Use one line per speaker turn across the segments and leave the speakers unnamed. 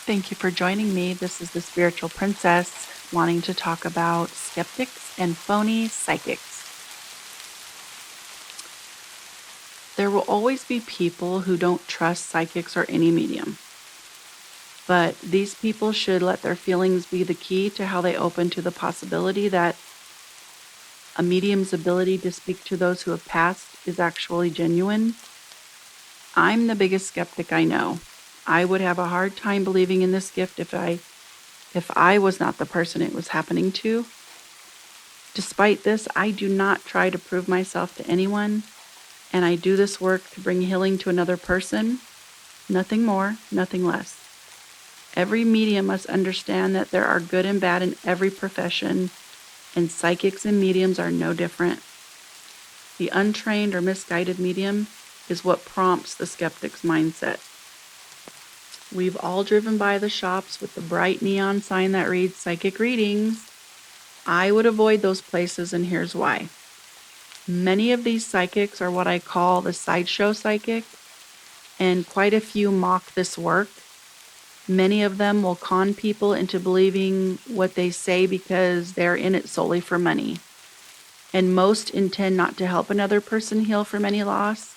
Thank you for joining me. This is the Spiritual Princess wanting to talk about skeptics and phony psychics. There will always be people who don't trust psychics or any medium, but these people should let their feelings be the key to how they open to the possibility that a medium's ability to speak to those who have passed is actually genuine. I'm the biggest skeptic I know. I would have a hard time believing in this gift if I was not the person it was happening to. Despite this, I do not try to prove myself to anyone, and I do this work to bring healing to another person. Nothing more, nothing less. Every medium must understand that there are good and bad in every profession, and psychics and mediums are no different. The untrained or misguided medium is what prompts the skeptic's mindset. We've all driven by the shops with the bright neon sign that reads psychic readings. I would avoid those places, and here's why. Many of these psychics are what I call the sideshow psychic, and quite a few mock this work. Many of them will con people into believing what they say because they're in it solely for money. And most intend not to help another person heal from any loss.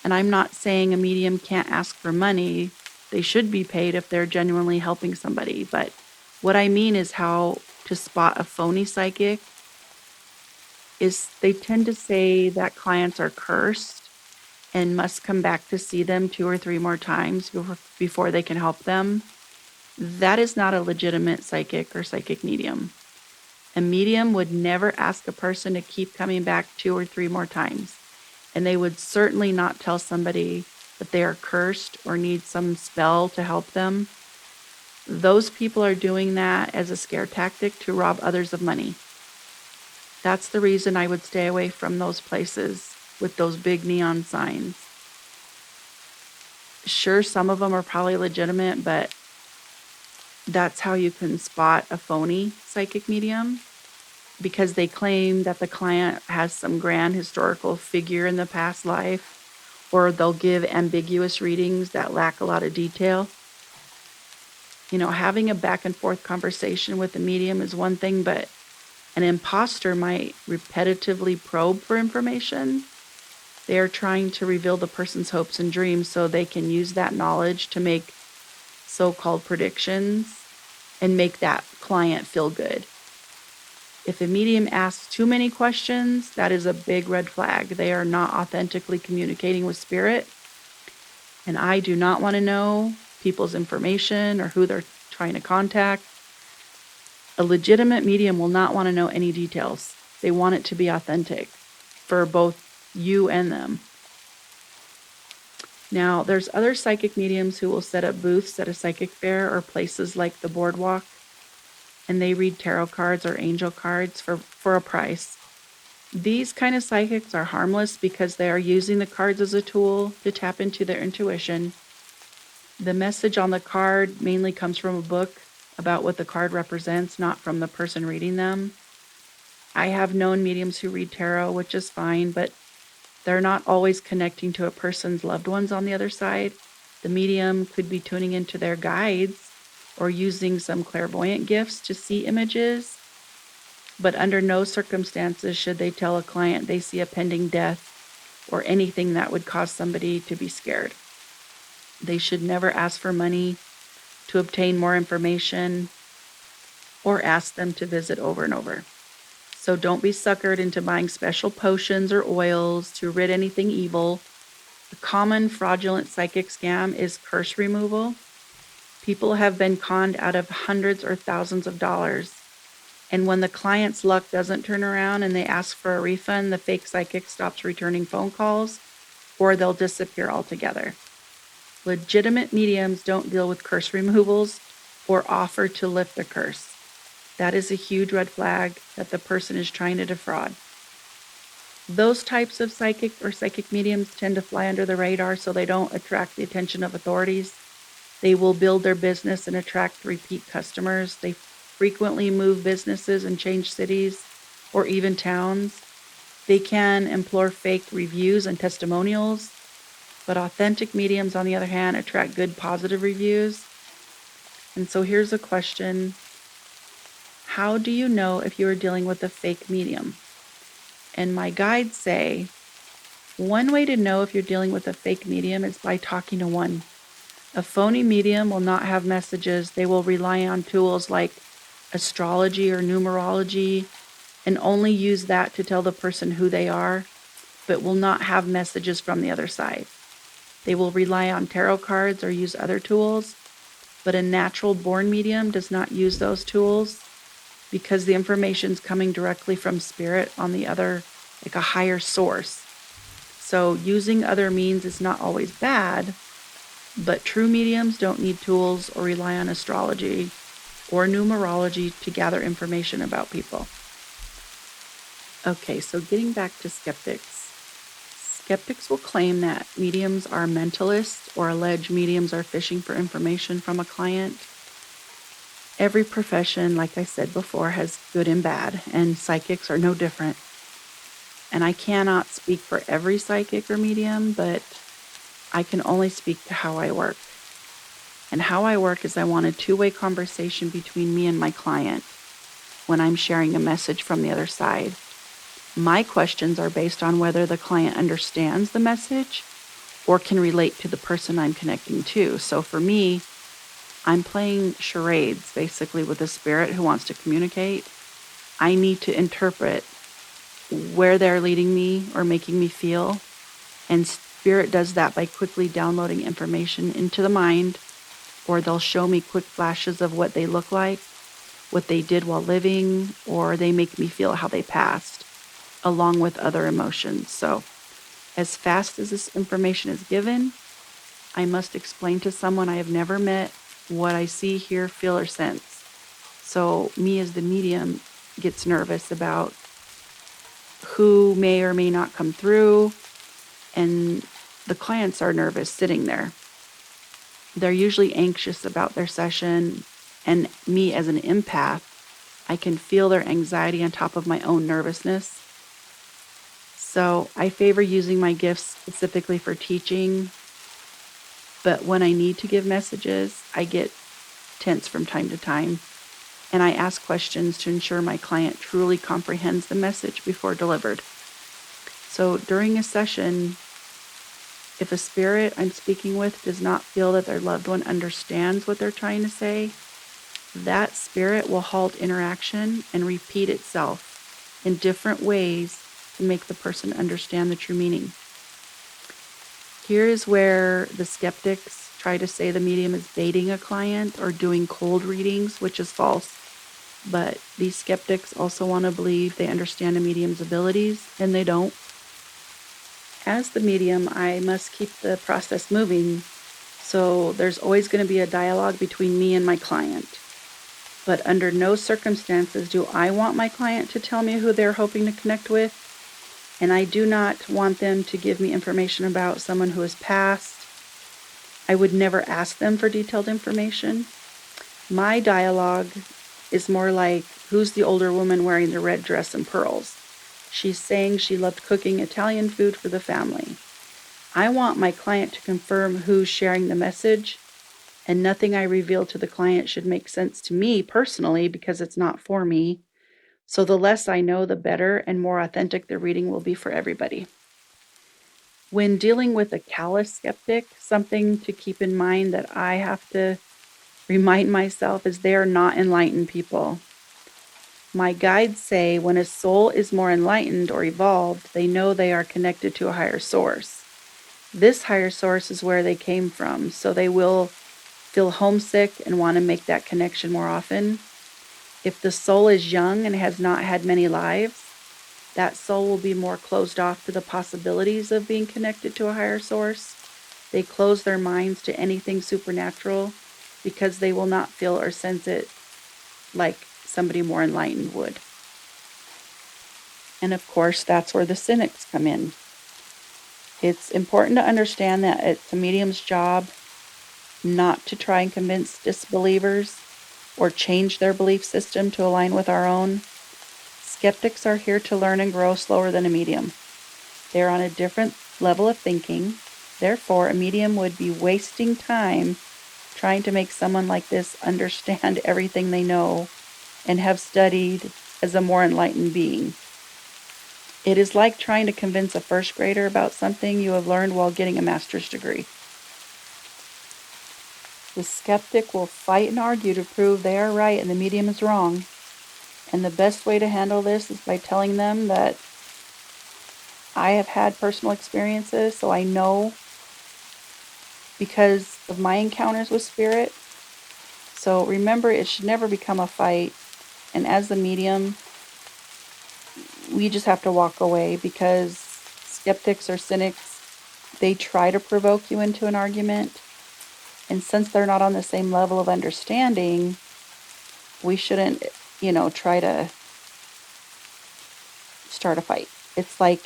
And I'm not saying a medium can't ask for money. They should be paid if they're genuinely helping somebody. But what I mean is how to spot a phony psychic is they tend to say that clients are cursed and must come back to see them 2 or 3 more times before they can help them. That is not a legitimate psychic or psychic medium. A medium would never ask a person to keep coming back 2 or 3 more times. And they would certainly not tell somebody that they are cursed or need some spell to help them. Those people are doing that as a scare tactic to rob others of money. That's the reason I would stay away from those places with those big neon signs. Sure, some of them are probably legitimate, but that's how you can spot a phony psychic medium, because they claim that the client has some grand historical figure in the past life, or they'll give ambiguous readings that lack a lot of detail. Having a back and forth conversation with a medium is one thing, but an imposter might repetitively probe for information. They are trying to reveal the person's hopes and dreams so they can use that knowledge to make so-called predictions and make that client feel good. If a medium asks too many questions, that is a big red flag. They are not authentically communicating with spirit. And I do not want to know people's information or who they're trying to contact. A legitimate medium will not want to know any details. They want it to be authentic for both you and them. Now, there's other psychic mediums who will set up booths at a psychic fair or places like the boardwalk, and they read tarot cards or angel cards for a price. These kind of psychics are harmless because they are using the cards as a tool to tap into their intuition. The message on the card mainly comes from a book about what the card represents, not from the person reading them. I have known mediums who read tarot, which is fine, but they're not always connecting to a person's loved ones on the other side. The medium could be tuning into their guides or using some clairvoyant gifts to see images, but under no circumstances should they tell a client they see a pending death or anything that would cause somebody to be scared. They should never ask for money to obtain more information or ask them to visit over and over. So don't be suckered into buying special potions or oils to rid anything evil. A common fraudulent psychic scam is curse removal. People have been conned out of hundreds or thousands of dollars. And when the client's luck doesn't turn around and they ask for a refund, the fake psychic stops returning phone calls or they'll disappear altogether. Legitimate mediums don't deal with curse removals or offer to lift the curse. That is a huge red flag that the person is trying to defraud. Those types of psychic or psychic mediums tend to fly under the radar so they don't attract the attention of authorities. They will build their business and attract repeat customers. They frequently move businesses and change cities or even towns. They can implore fake reviews and testimonials, but authentic mediums, on the other hand, attract good positive reviews. And so here's a question. How do you know if you are dealing with a fake medium? And my guides say one way to know if you're dealing with a fake medium is by talking to one. A phony medium will not have messages. They will rely on tools like astrology or numerology and only use that to tell the person who they are, but will not have messages from the other side. They will rely on tarot cards or use other tools, but a natural born medium does not use those tools because the information is coming directly from spirit on the other, like a higher source. So using other means is not always bad, but true mediums don't need tools or rely on astrology or numerology to gather information about people. Okay, so getting back to skeptics. Skeptics will claim that mediums are mentalists or allege mediums are fishing for information from a client. Every profession, like I said before, has good and bad, and psychics are no different. And I cannot speak for every psychic or medium, but I can only speak to how I work. And how I work is I want a two-way conversation between me and my client when I'm sharing a message from the other side. My questions are based on whether the client understands the message or can relate to the person I'm connecting to. So for me, I'm playing charades basically with a spirit who wants to communicate. I need to interpret where they're leading me or making me feel. And spirit does that by quickly downloading information into the mind, or they'll show me quick flashes of what they look like, what they did while living, or they make me feel how they passed, along with other emotions. So as fast as this information is given, I must explain to someone I have never met what I see, hear, feel, or sense. So me as the medium gets nervous about who may or may not come through, and the clients are nervous sitting there. They're usually anxious about their session, and me as an empath, I can feel their anxiety on top of my own nervousness. So I favor using my gifts specifically for teaching, but when I need to give messages, I get tense from time to time, and I ask questions to ensure my client truly comprehends the message before delivered. So during a session, if a spirit I'm speaking with does not feel that their loved one understands what they're trying to say, that spirit will halt interaction and repeat itself in different ways to make the person understand the true meaning. Here is where the skeptics try to say the medium is baiting a client or doing cold readings, which is false. But these skeptics also want to believe they understand a medium's abilities, and they don't. As the medium, I must keep the process moving, so there's always going to be a dialogue between me and my client. But under no circumstances do I want my client to tell me who they're hoping to connect with, and I do not want them to give me information about someone who has passed. I would never ask them for detailed information. My dialogue is more like, who's the older woman wearing the red dress and pearls? She's saying she loved cooking Italian food for the family. I want my client to confirm who's sharing the message, and nothing I reveal to the client should make sense to me personally because it's not for me. So the less I know, the better and more authentic the reading will be for everybody. When dealing with a callous skeptic, something to keep in mind that I have to remind myself is they are not enlightened people. My guides say when a soul is more enlightened or evolved, they know they are connected to a higher source. This higher source is where they came from, so they will feel homesick and want to make that connection more often. If the soul is young and has not had many lives, that soul will be more closed off to the possibilities of being connected to a higher source. They close their minds to anything supernatural because they will not feel or sense it like somebody more enlightened would. And of course, that's where the cynics come in. It's important to understand that it's a medium's job not to try and convince disbelievers or change their belief system to align with our own. Skeptics are here to learn and grow slower than a medium. They're on a different level of thinking. Therefore, a medium would be wasting time trying to make someone like this understand everything they know and have studied as a more enlightened being. It is like trying to convince a first grader about something you have learned while getting a master's degree. The skeptic will fight and argue to prove they are right and the medium is wrong. And the best way to handle this is by telling them that I have had personal experiences, so I know because of my encounters with spirit. So remember, it should never become a fight. And as the medium, we just have to walk away, because skeptics or cynics, they try to provoke you into an argument. And since they're not on the same level of understanding, we shouldn't, try to start a fight. It's like,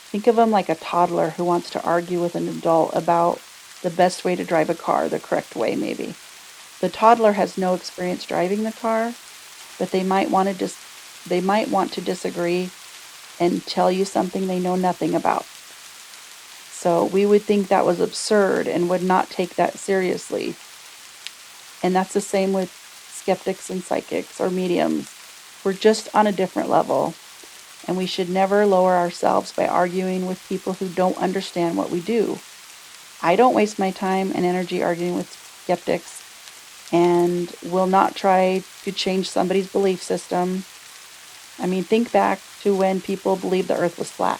think of them like a toddler who wants to argue with an adult about the best way to drive a car, the correct way maybe. The toddler has no experience driving the car, but they might want to disagree and tell you something they know nothing about. So we would think that was absurd and would not take that seriously. And that's the same with skeptics and psychics or mediums. We're just on a different level, and we should never lower ourselves by arguing with people who don't understand what we do. I don't waste my time and energy arguing with skeptics, and will not try to change somebody's belief system. I mean, think back to when people believed the earth was flat,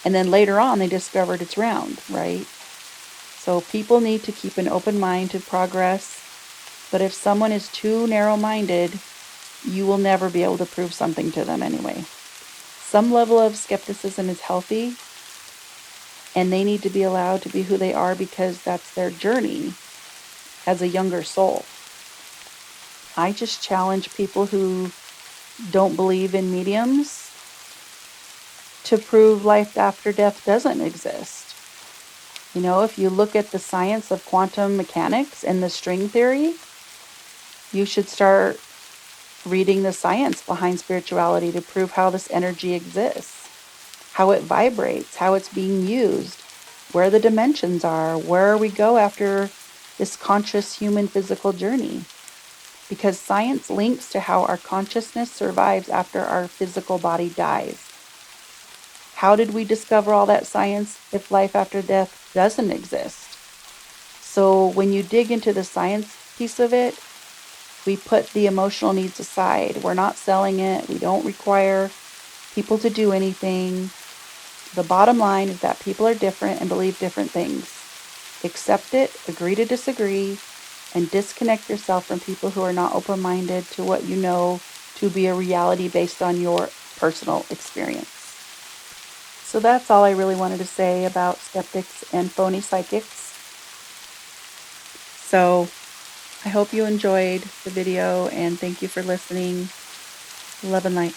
and then later on they discovered it's round, right? So people need to keep an open mind to progress, but if someone is too narrow-minded, you will never be able to prove something to them anyway. Some level of skepticism is healthy, and they need to be allowed to be who they are, because that's their journey as a younger soul. I just challenge people who don't believe in mediums to prove life after death doesn't exist. If you look at the science of quantum mechanics and the string theory, you should start reading the science behind spirituality to prove how this energy exists, how it vibrates, how it's being used, where the dimensions are, where we go after this conscious human physical journey. Because science links to how our consciousness survives after our physical body dies. How did we discover all that science if life after death doesn't exist? So when you dig into the science piece of it, we put the emotional needs aside. We're not selling it. We don't require people to do anything. The bottom line is that people are different and believe different things. Accept it, agree to disagree, and disconnect yourself from people who are not open-minded to what you know to be a reality based on your personal experience. So that's all I really wanted to say about skeptics and phony psychics. So I hope you enjoyed the video, and thank you for listening. Love and light.